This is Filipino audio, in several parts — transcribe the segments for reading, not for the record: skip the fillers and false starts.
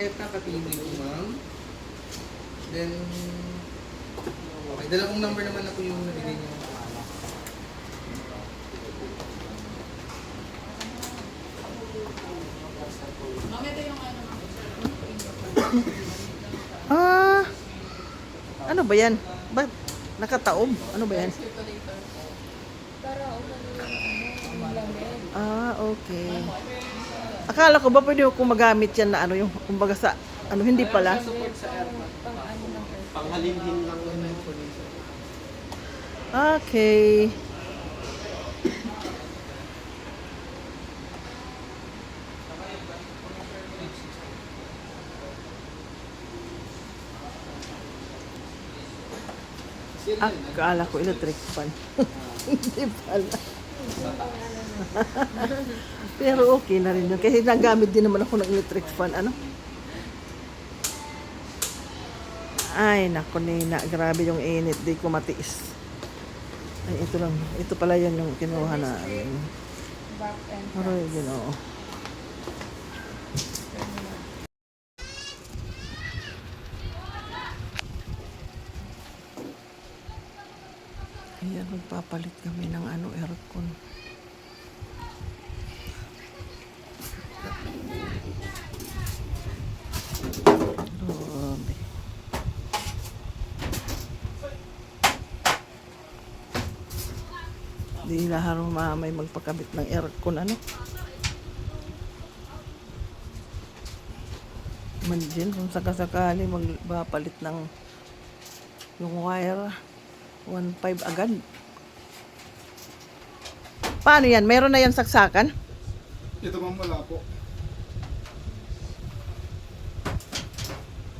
Eta katini ko, ma'am. Then, okay, dalawang number naman na po yung nabigay niyo. Ah, ano ba yan? Ba't nakataob? Ano ba yan? Ah, okay. Akala ko ba pwede ko magamit yan na ano yung kumbaga sa ano hindi pala. Support sa aircon. Panghalimhin lang naman po nito. Okay. Akala ko electric fan. Hindi pala. Pero okay na rin yun. Kasi nagamit din naman ako ng electric fan. Ano? Ay, naku Nina. Grabe yung init. Di ko matiis. Ay, ito lang. Ito pala yun yung kinuha na. Aray, ginoo. Ayan, magpapalit kami ng ano, aircon. Grabe. Di lahat may magpakabit ng aircon, ano? Imagine kung sakasakali magpapalit ng yung wire 1.5 agad. Paano yan? Meron na yan saksakan? Ito bang wala po?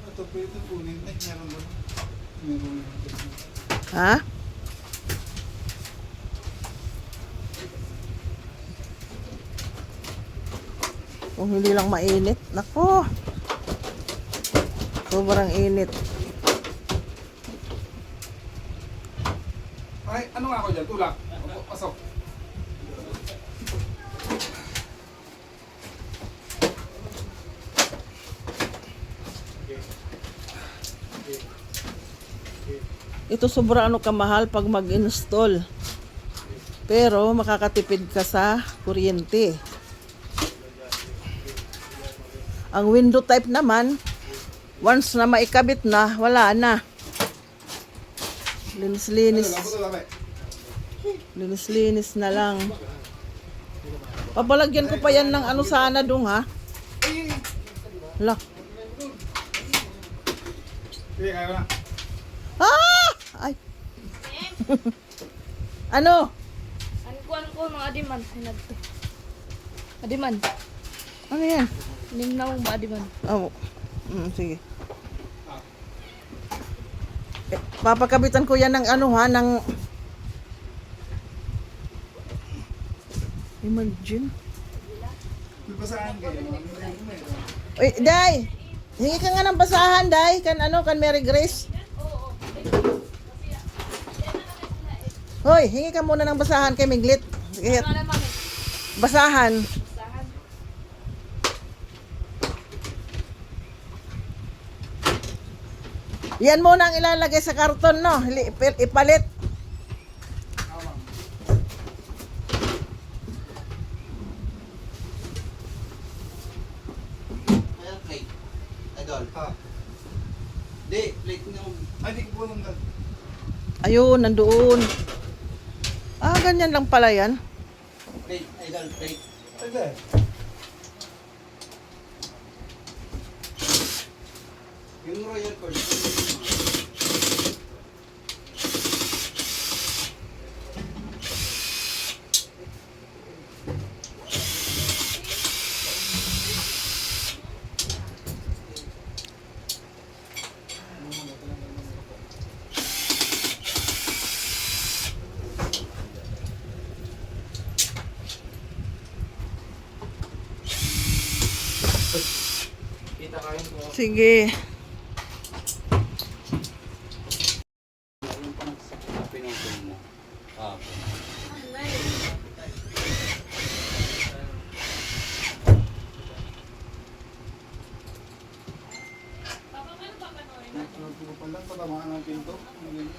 Ito po ito kunin. Ay, meron ba? Meron. Ha? Kung hindi lang mainit. Nako. Sobrang init. Ay, ano nga ako dyan? Tulak. Opo, pasok. Ito sobra ano kamahal pag mag-install. Pero makakatipid ka sa kuryente. Ang window type naman, once na maikabit na, wala na. Linis-linis. Linis-linis na lang. Papalagyan ko pa yan ng ano sana dong ha. Hala. Sige, kaya na. Ah! Ay. Ano? Kuan ko mga adiman hinadto. Adiman. Ano yan? Ningnaw mo adiman. Oh. Sige. Papakabitan ko yan ng ano ha, ng imagine. May basahan kayo. Uy, Day! Hingi ka nga ng basahan, Day. Kan ano, kan Mary Grace. Hoy, hingi ka muna ng basahan kay Miglit. Sige, Ano naman? basahan. Sahan. Yan muna ang ilalagay sa karton, no? Ipalit. Ayan, plate. Idol. Ha? Di, plate niyo. Ay, di ko po nang dal. Ayun, nandoon. Ah, ganyan lang pala yan. Plate, idol, plate. Ay, Yung royal cord. Kita kayo po. Sige. Yung pang pinutol mo. Ah, Walang tatamaan ng pinto. Ano yun?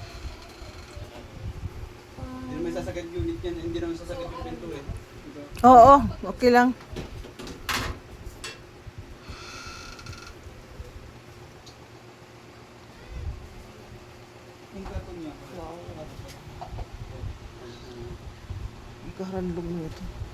Hindi naman sasagad unit yan. Hindi naman sasagad yung pinto eh. Ito. Oo, okay lang. Yung karton niya. Ang karanlong nito.